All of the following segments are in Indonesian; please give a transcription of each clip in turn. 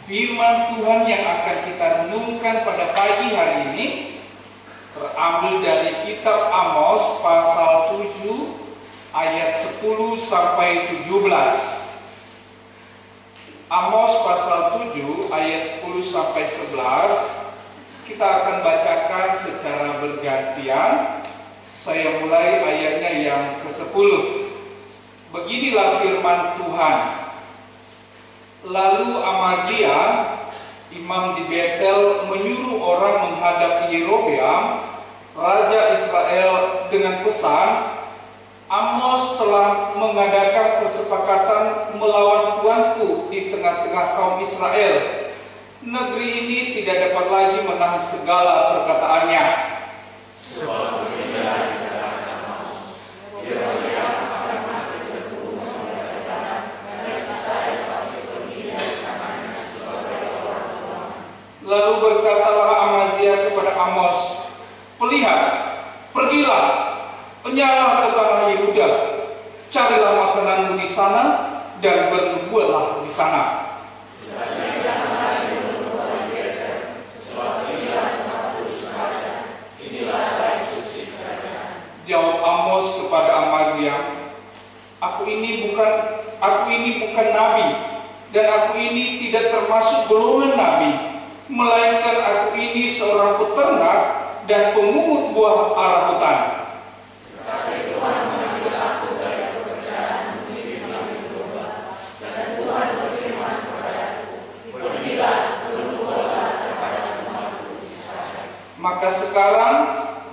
Firman Tuhan yang akan kita renungkan pada pagi hari ini terambil dari kitab Amos pasal 7 ayat 10 sampai 17. Amos pasal 7 ayat 10 sampai 11 kita akan bacakan secara bergantian. Saya mulai ayatnya yang ke-10. Beginilah firman Tuhan. Lalu Amazia, imam di Betel, menyuruh orang menghadap Yerobeam, raja Israel, dengan pesan, Amos telah mengadakan persepakatan melawan tuanku di tengah-tengah kaum Israel. Negeri ini tidak dapat lagi menahan segala perkataannya. Lalu berkatalah Amazia kepada Amos, pergilah, penyalah ke tanah Yehuda, carilah makananmu di sana dan bernubuatlah di sana. Jawab Amos kepada Amazia, aku ini bukan nabi, dan aku ini tidak termasuk golongan nabi, melainkan aku ini seorang peternak dan pemungut buah arah hutan. Maka sekarang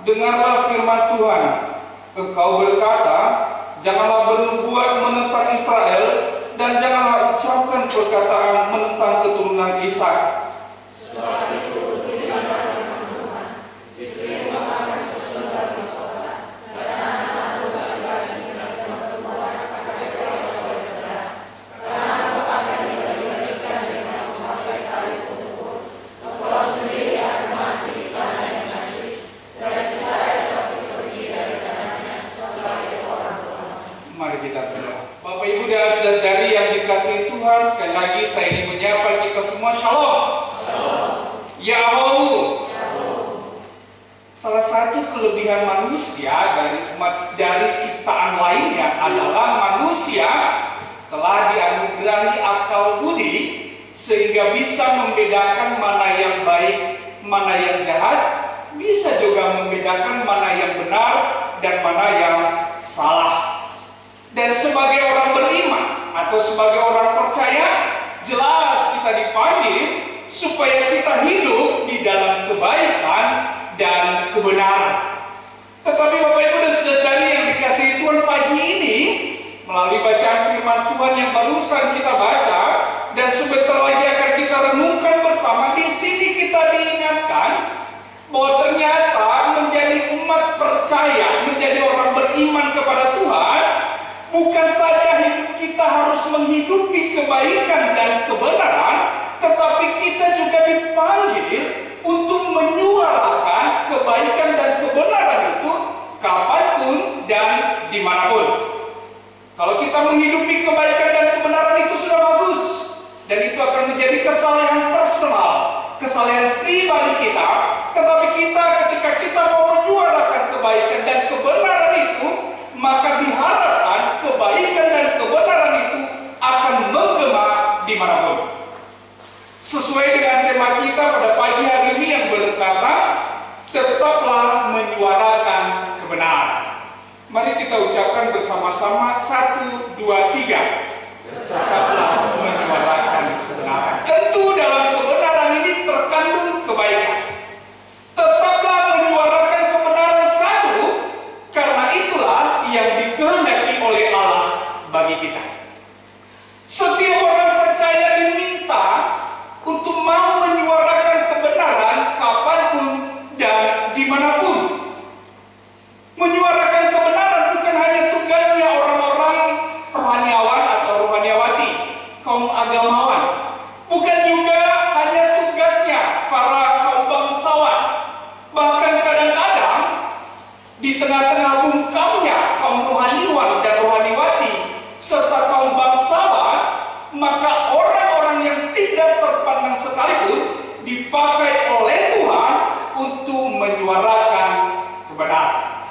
dengarlah firman Tuhan. Engkau berkata, janganlah bernubuat menentang Israel, dan janganlah ucapkan perkataan menentang keturunan Ishak. Bapak Ibu dan saudari yang dikasihi Tuhan, sekali lagi saya ingin menyapa kita semua. Shalom. Ya Allah. Salah satu kelebihan manusia dari ciptaan lainnya adalah manusia telah dianugerahi akal budi sehingga bisa membedakan mana yang baik, mana yang jahat, bisa juga membedakan mana yang benar dan mana yang salah. Dan sebagai orang beriman atau sebagai orang percaya, jelas kita dipanggil supaya kita hidup di dalam kebaikan dan kebenaran. Tetapi Bapak Ibu dan saudari yang dikasihi Tuhan, pagi ini melalui bacaan firman Tuhan yang barusan kita baca dan sebentar lagi akan kita renungkan bersama, di sini kita diingatkan bahwa ternyata menjadi umat percaya, menjadi orang beriman kepada Tuhan, bukan saja hidup kita harus menghidupi kebaikan dan kebenaran, tetapi kita juga dipanggil untuk menyuarakan kebaikan dan kebenaran itu kapanpun dan dimanapun. Kalau kita menghidupi kebaikan dan kebenaran itu sudah bagus, dan itu akan menjadi kesalahan personal, kesalahan pribadi kita. Tetapi ketika kita mau menyuarakan kebaikan dan kebenaran itu, maka diharapkan kebaikan dan kebenaran itu akan menggema dimanapun. Sesuai dengan tema kita pada pagi hari ini yang berkata, tetaplah menyuarakan kebenaran. Mari kita ucapkan bersama-sama 1, 2, 3. Tetaplah menyuarakan kebenaran. Tentu dalam kebenaran ini terkandung kebaikan. Tetaplah menyuarakan kebenaran satu, karena itulah yang dikehendaki oleh Allah bagi kita. Setiap orang percaya diminta untuk mau menyuarakan kebenaran kapanpun dan dimanapun. Menyuarakan kebenaran bukan hanya tugasnya orang-orang rohaniawan atau rohaniawati, kaum agamawan. Bukan juga hanya tugasnya para kaum bangsawan. Bahkan kadang-kadang di tengah-tengah bungkamnya kaum rohaniwan dan rohaniwati serta kaum bangsawan, maka orang-orang yang tidak terpandang sekalipun dipakai oleh Tuhan untuk menyuarakan kebenaran.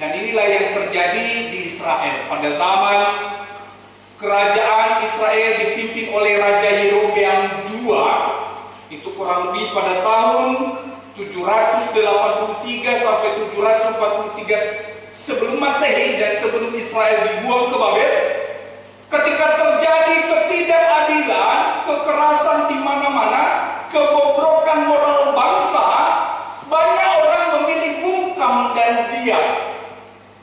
Dan inilah yang terjadi di Israel pada zaman kerajaan Israel dipimpin oleh Raja Yerobeam II. Itu kurang lebih pada tahun 783 sampai 743 sebelum Masehi dan sebelum Israel dibuang ke Babel. Ketika terjadi ketidakadilan, kekerasan di mana-mana, kebobrokan moral bangsa, banyak orang memilih bungkam dan diam.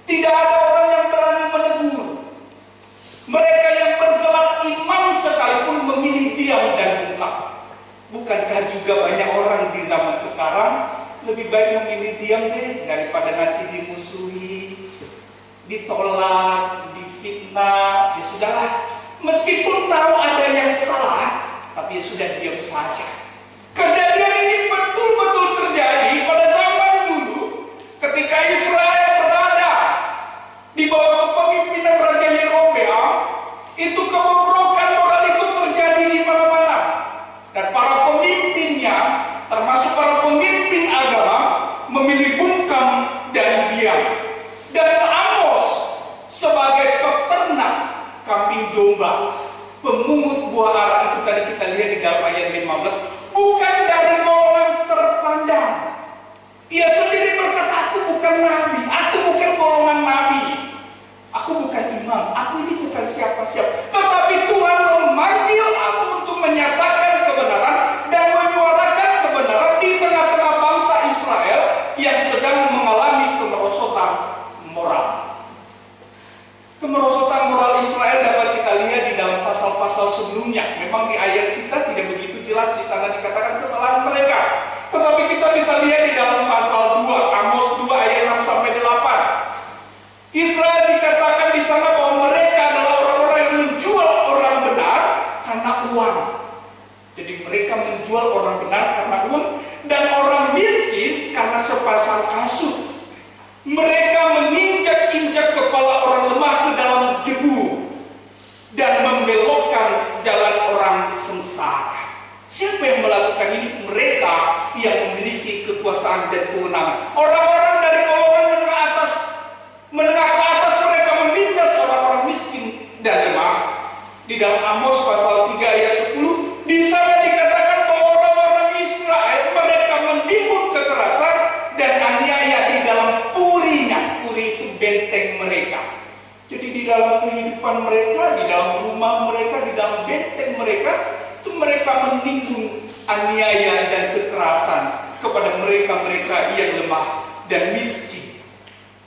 Tidak ada orang yang berani menegur. Mereka yang bergelar imam sekalipun memilih diam dan bungkam. Bukankah juga banyak orang di zaman sekarang lebih baik memilih diam deh daripada nanti dimusuhi, ditolak, difitnah. Ya sudahlah, meskipun tahu ada yang salah, tapi ya sudah diam saja. Kejadian ini betul-betul terjadi pada zaman dulu ketika Israel berada di bawah kepemimpinan Raja Yerobeam. Itu kebobrokan moral itu terjadi di mana-mana. Dan para pemimpinnya, termasuk para pemimpin agama, memilih bungkam dan diam. Dan Amos sebagai peternak kambing domba, pemungut buah ara, itu tadi kita lihat di dalam ayat 15, bukan dari golongan terpandang. Ia sendiri berkata, aku bukan nabi, aku bukan golongan nabi, aku bukan imam, aku ini bukan siapa-siapa. Tetapi Tuhan memanggil aku untuk menyatakan kebenaran dan menyuarakan kebenaran di tengah-tengah bangsa Israel yang sedang mengalami kemerosotan moral. Kemerosotan moral Israel dapat kita lihat di dalam pasal-pasal sebelumnya. Memang di ayat kita tidak begitu jelas di sana dikatakan kesalahan mereka. Tetapi kita bisa lihat di dalam pasal 2, Amos 2 ayat 6 sampai 8. Israel dikatakan di sana bahwa mereka adalah orang-orang yang menjual orang benar karena uang. Jadi mereka menjual orang benar karena uang dan orang miskin karena sepasang kasut. Mereka menginjak-injak kepala orang lemah ke dalam debu dan membelokkan jalan orang sengsara. Siapa yang melakukan ini? Mereka yang memiliki kekuasaan dan kewenangan. Orang-orang dari golongan menengah ke atas mereka menindas orang-orang miskin dan lemah. Di dalam Amos pasal 3 ayat 10, di sana dikatakan bahwa orang-orang Israel mereka menimbun kekerasan dan aniaya di dalam purinya. Puri itu benteng mereka. Jadi di dalam kehidupan mereka, di dalam rumah mereka, di dalam benteng mereka, itu mereka menimbun aniaya dan kekerasan kepada mereka-mereka yang lemah dan miskin.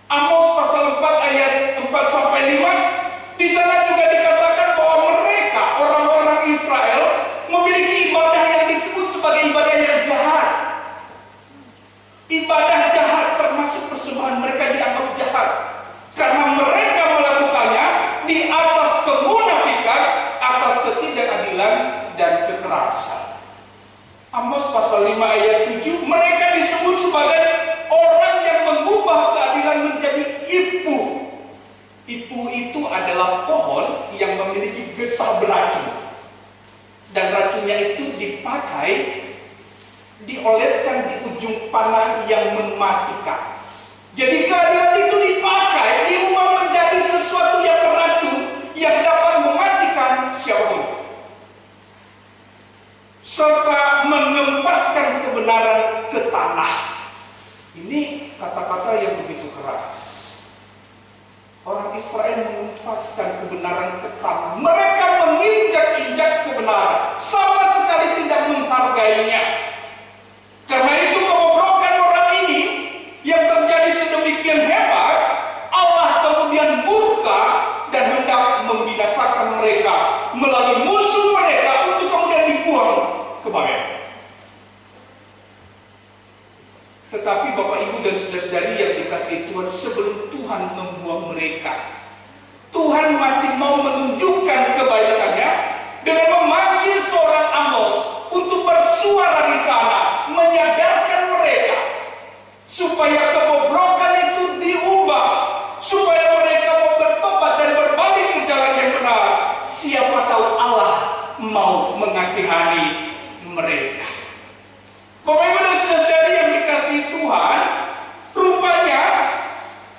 Amos pasal 4 ayat 4 sampai 5, di sana juga dikatakan bahwa mereka, orang-orang Israel, memiliki ibadah yang disebut sebagai ibadah yang jahat. Ibadah jahat termasuk persembahan mereka dianggap jahat karena mereka melakukannya di atas kemunafikan, atas ketidakadilan dan kekerasan. Amos pasal 5 ayat 7, mereka disebut sebagai orang yang mengubah keadilan menjadi ipu. Ipu itu adalah pohon yang memiliki getah beracun. Dan racunnya itu dipakai, dioleskan di ujung panah yang mematikan. Jadi keadilan itu dipakai, diubah menjadi sesuatu yang beracun, yang dapat mematikan siapapun. Serta mengempaskan kebenaran ke tanah. Ini kata-kata yang begitu keras. Orang Israel mengempaskan kebenaran ke tanah. Mereka menginjak-injak kebenaran, sama sekali tidak menghargainya. Karena itu kebobrokan moral ini yang terjadi sedemikian hebat, Allah kemudian murka dan hendak membinasakan mereka melalui musuh mereka untuk kemudian dibuang ke Babel. Tetapi Bapak Ibu dan saudara-saudari yang dikasihi Tuhan, sebelum Tuhan membuang mereka, Tuhan masih mau menunjukkan kebaikannya dengan memanggil seorang Amos untuk bersuara di sana, menyadarkan mereka supaya kebobrokan itu diubah, supaya mereka mau bertobat dan berbalik ke jalan yang benar. Siapa tahu Allah mau mengasihani mereka. Bapak Ibu dan Saudari yang dikasihi Tuhan, rupanya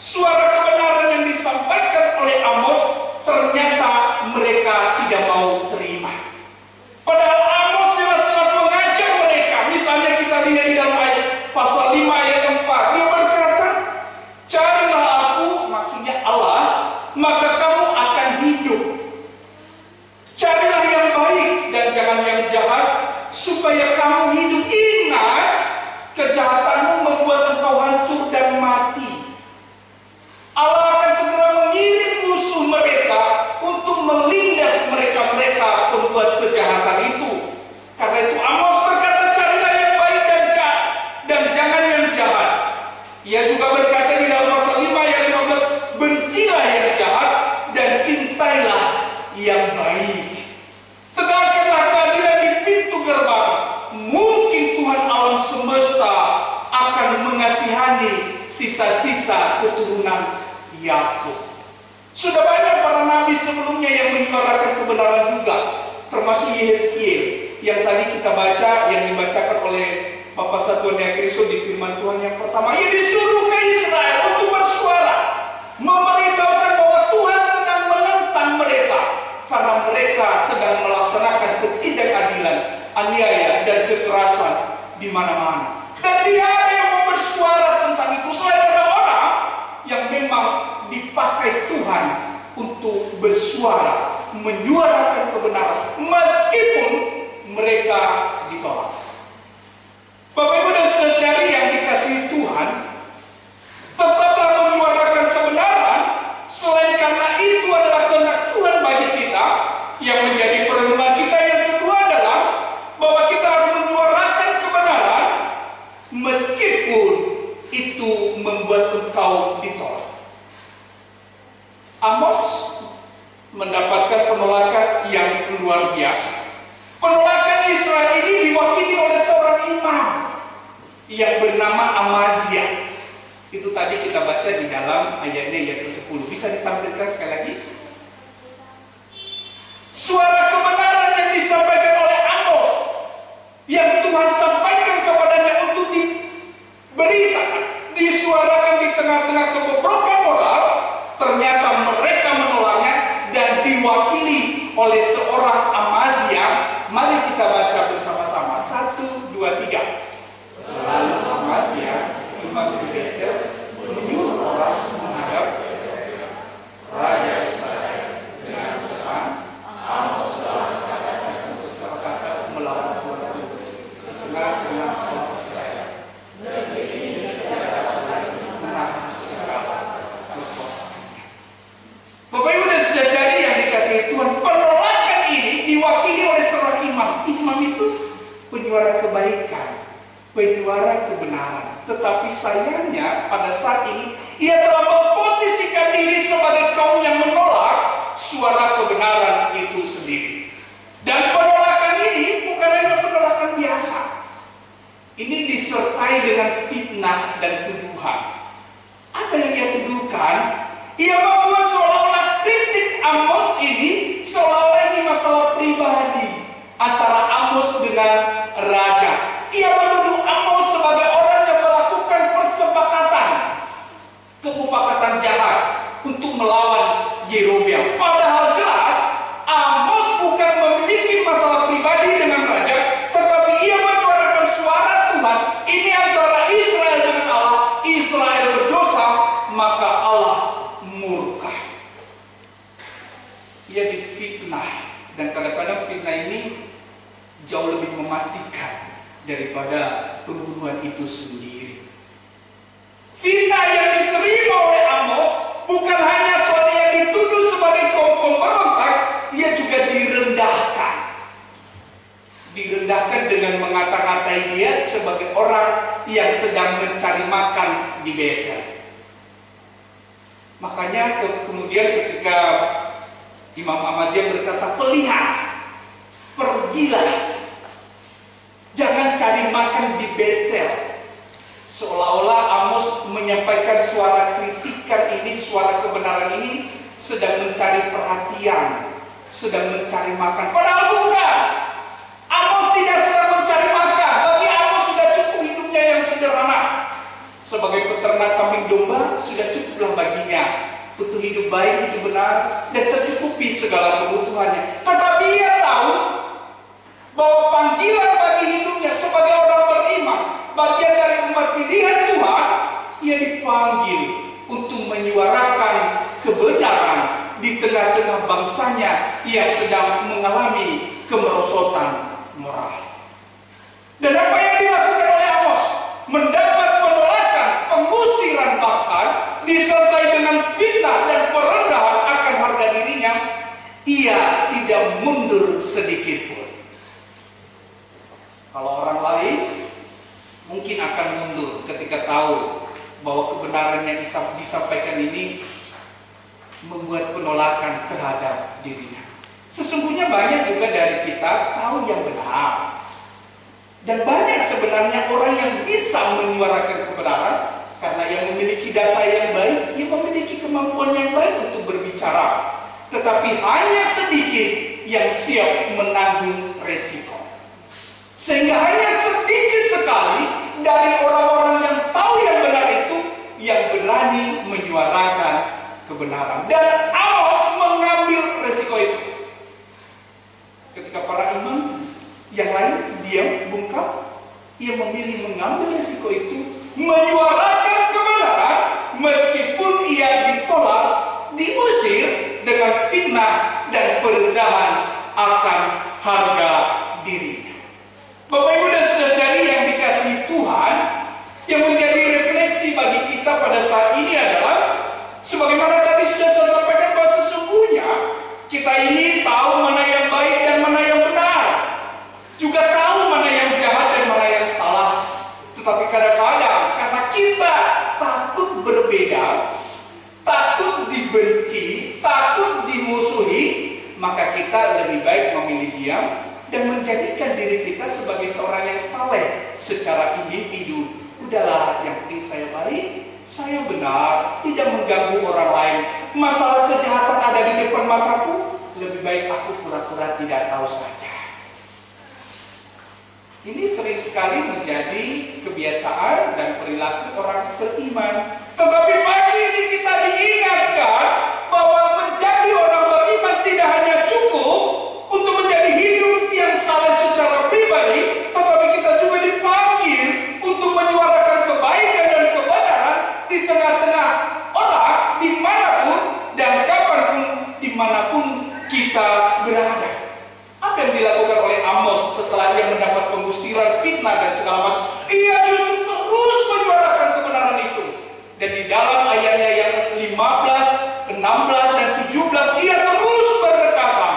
suara kebenaran yang disampaikan oleh Amos ternyata mereka tidak mau terima. Padahal Amos jelas-jelas mengajak mereka. Misalnya kita lihat di dalam ayat pasal 5 ayat 4, dia berkata, carilah aku, maksudnya Allah, maka kamu akan hidup. Carilah yang baik dan jangan yang jahat, supaya kamu hidup. Ingat, kejahatanmu membuat engkau hancur dan mati. Allah akan segera mengirim musuh mereka untuk melindas mereka-mereka pembuat kejahatan itu. Karena itu Amos berkata, carilah yang baik dan jangan yang jahat. Ia juga berkata di dalam pasal 5 ayat 15, bencilah yang jahat dan cintailah yang baik. Tegakkanlah keadilan di pintu gerbang. Mungkin Tuhan alam semesta akan mengasihani sisa-sisa keturunan Yakub. Sudah banyak para nabi sebelumnya yang menyuarakan kebenaran juga, termasuk Yehezkiel yang tadi kita baca, yang dibacakan oleh Bapak Satuan Yakristo di firman Tuhan yang pertama. Ia disuruh ke Israel untuk bersuara, memberitahukan bahwa Tuhan sedang menentang mereka karena mereka sedang melaksanakan ketidakadilan, aniaya dan kekerasan di mana-mana. Dan tidak ada yang mau bersuara tentang itu selain orang-orang yang memang dipakai Tuhan untuk bersuara, menyuarakan kebenaran meskipun mereka ditolak. Bapak Ibu dan Saudari yang dikasihi Tuhan, tetaplah menyuarakan kebenaran selain karena itu adalah kehendak Tuhan bagi kita. Yang menjadi perenungan kita yang kedua adalah bahwa kita harus menyuarakan kebenaran meskipun itu membuat engkau ditolak. Amos mendapatkan penolakan yang luar biasa. Penolakan Israel ini diwakili oleh seorang imam yang bernama Amazia. Itu tadi kita baca di dalam ayatnya yang ke-10. Bisa ditampilkan sekali lagi? Suara kebenaran yang disampaikan oleh Amos, yang Tuhan sampaikan kepadanya untuk diberitakan, disuarakan di tengah-tengah kebobrokan moral, ternyata mereka menolaknya dan diwakili oleh seorang Amazia. Mari kita baca bersama-sama. 1, 2, 3. Lalu Amazia, imam di Betel, menyuruh orang menghadap Raja Israel dengan pesan, Amos telah berkata melawan Tuhan di tengah-tengah orang Israel. Negeri ini tidak dapat lagi menang segala kekuatannya. Bapak Ibu dan Saudari yang dikasihi Tuhan, penolakan ini diwakili oleh seorang imam. Imam itu penyuara kebaikan, penyuara kebenaran. Tetapi sayangnya pada saat ini ia telah memposisikan diri sebagai kaum yang menolak suara kebenaran itu sendiri. Dan penolakan ini bukan hanya penolakan biasa. Ini disertai dengan fitnah dan tuduhan. Apa yang ia tuduhkan? Ia membuat seolah-olah kritik Amos ini seolah-olah ini masalah pribadi antara Amos dengan raja. Ia menuduh Amos sebagai orang yang melakukan persepakatan, kemufakatan jahat untuk melawan Yerobeam. Padahal jelas Amos bukan memiliki masalah pribadi dengan raja, tetapi ia menyuarakan suara Tuhan. Ini antara Israel dengan Allah. Israel berdosa, maka Allah murka. Ia difitnah, dan kadang-kadang fitnah ini jauh lebih mematikan daripada pembunuhan itu sendiri. Fitnah yang diterima oleh Amos bukan hanya soal yang dituduh sebagai kaum pemberontak, ia juga direndahkan. Direndahkan dengan mengata-ngatai dia sebagai orang yang sedang mencari makan di Betel. Makanya kemudian ketika Imam Amazia berkata, pergilah, jangan cari makan di Betel. Seolah-olah Amos menyampaikan suara kritikan ini, suara kebenaran ini sedang mencari perhatian, sedang mencari makan. Padahal bukan. Amos tidak sedang cukuplah baginya untuk hidup baik, hidup benar, dan tercukupi segala kebutuhannya. Tetapi ia tahu bahwa panggilan bagi hidupnya sebagai orang beriman, bagian dari umat pilihan Tuhan, ia dipanggil untuk menyuarakan kebenaran di tengah-tengah bangsanya yang sedang mengalami kemerosotan moral. Dan apa yang dilakukan oleh Amos? Mendapat penolakan, pengusiran bahkan, disertai dengan fitnah dan perendahan akan harga dirinya, ia tidak mundur sedikit pun. Kalau orang lain mungkin akan mundur ketika tahu bahwa kebenaran yang disampaikan ini membuat penolakan terhadap dirinya. Sesungguhnya banyak juga dari kita tahu yang benar. Dan banyak sebenarnya orang yang bisa menyuarakan kebenaran karena yang memiliki data yang baik, yang memiliki kemampuan yang baik untuk berbicara. Tetapi hanya sedikit yang siap menanggung resiko. Sehingga hanya sedikit sekali dari orang-orang yang tahu yang benar itu yang berani menyuarakan kebenaran. Dan Amos mengambil resiko itu. Ketika para imam yang lain diam, bungkam, ia memilih mengambil resiko itu, menyuarakan kebenaran meskipun ia ditolak, diusir dengan fitnah dan perendahan akan harga dirinya. Bapak Ibu dan Saudari yang dikasihi Tuhan, yang menjadi refleksi bagi kita pada saat ini adalah sebagaimana tadi sudah saya sampaikan bahwa sesungguhnya kita ini tahu mana yang baik dan mana yang benar, juga tahu mana yang jahat dan mana yang salah. Tetapi kadang-kadang karena kita takut berbeda, takut dibenci, takut dimusuhi, maka kita lebih baik memilih diam dan menjadikan diri kita sebagai seorang yang saleh secara individu. Udahlah, yang penting saya baik, saya benar, tidak mengganggu orang lain. Masalah kejahatan ada di depan mataku, lebih baik aku pura-pura tidak tahu saja. Ini sering sekali menjadi kebiasaan dan perilaku orang beriman. Tetapi pagi ini kita diingatkan bahwa menjadi orang beriman tidak hanya cukup untuk menjadi hidup yang saleh secara pribadi, tetapi kita juga dipanggil untuk menyuarakan kebaikan dan kebenaran di tengah-tengah orang, dimanapun dan kapanpun, dimanapun kita berada. Apa yang dilakukan oleh Amos setelah ia mendapat pengusiran, fitnah dan segala macam? Ia justru terus menyuarakan kebenaran itu. Dan di dalam ayatnya yang 15, 16 dan 17 ia terus berkata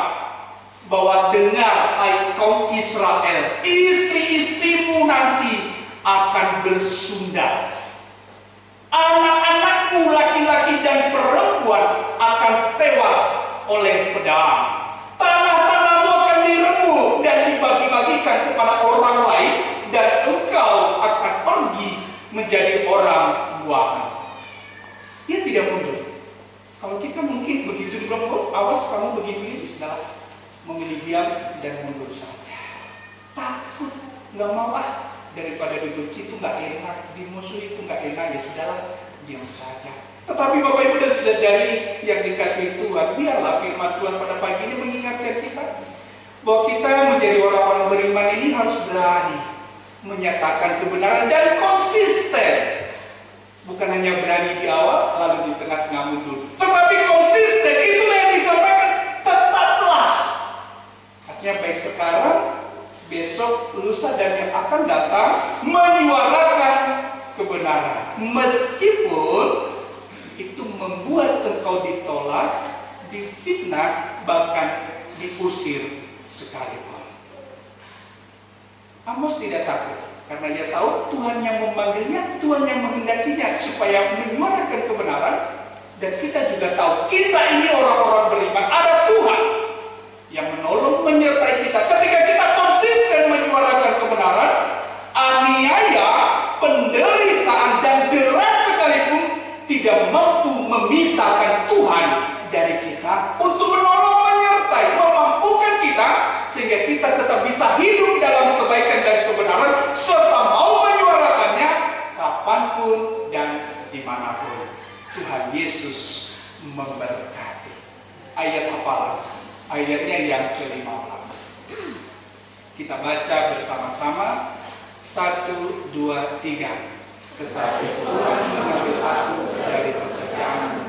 bahwa dengar hai kaum Israel, istri-istrimu nanti akan bersundal. Anak-anakmu laki-laki dan perempuan akan tewas oleh pedang. Tanah-tanahmu akan direbut dan dibagi-bagikan kepada orang lain, dan engkau akan pergi menjadi orang buangan. Dia tidak mundur. Kalau kita mungkin begitu bilang, oh, awas kamu begini, sudah memilih diam dan mundur saja. Takut, nggak mau daripada dibenci itu nggak enak, dimusuhi itu nggak enak, ya sudahlah, diam saja. Tetapi Bapak Ibu dan Saudari yang dikasihi Tuhan, biarlah firman Tuhan pada pagi ini mengingatkan kita bahwa kita menjadi orang-orang beriman ini harus berani menyatakan kebenaran dan konsisten. Bukan hanya berani di awal lalu di tengah-tengah mundur, tetapi konsisten. Itulah yang disampaikan, tetaplah. Artinya baik sekarang, besok, lusa dan yang akan datang menyuarakan kebenaran, meskipun itu membuat engkau ditolak, difitnah, bahkan diusir sekalipun. Amos tidak takut karena dia tahu Tuhan yang memanggilnya, Tuhan yang menghendakinya supaya menyuarakan kebenaran. Dan kita juga tahu kita ini orang-orang beriman, ada Tuhan yang menolong, menyertai kita. Ketika kita konsisten menyuarakan kebenaran, aniaya, penderitaan dan deras sekalipun tidak mampu memisahkan Tuhan dari kita untuk menolong, menyertai, memampukan kita sehingga kita tetap bisa hidup dalam kebaikan dan kebenaran serta mau menyuarakannya kapanpun dan dimanapun. Tuhan Yesus memberkati. Ayat apalah? Ayatnya yang ke-15. Kita baca bersama-sama. 1, 2, 3. Tetapi Tuhan mengambil aku dari pekerjaan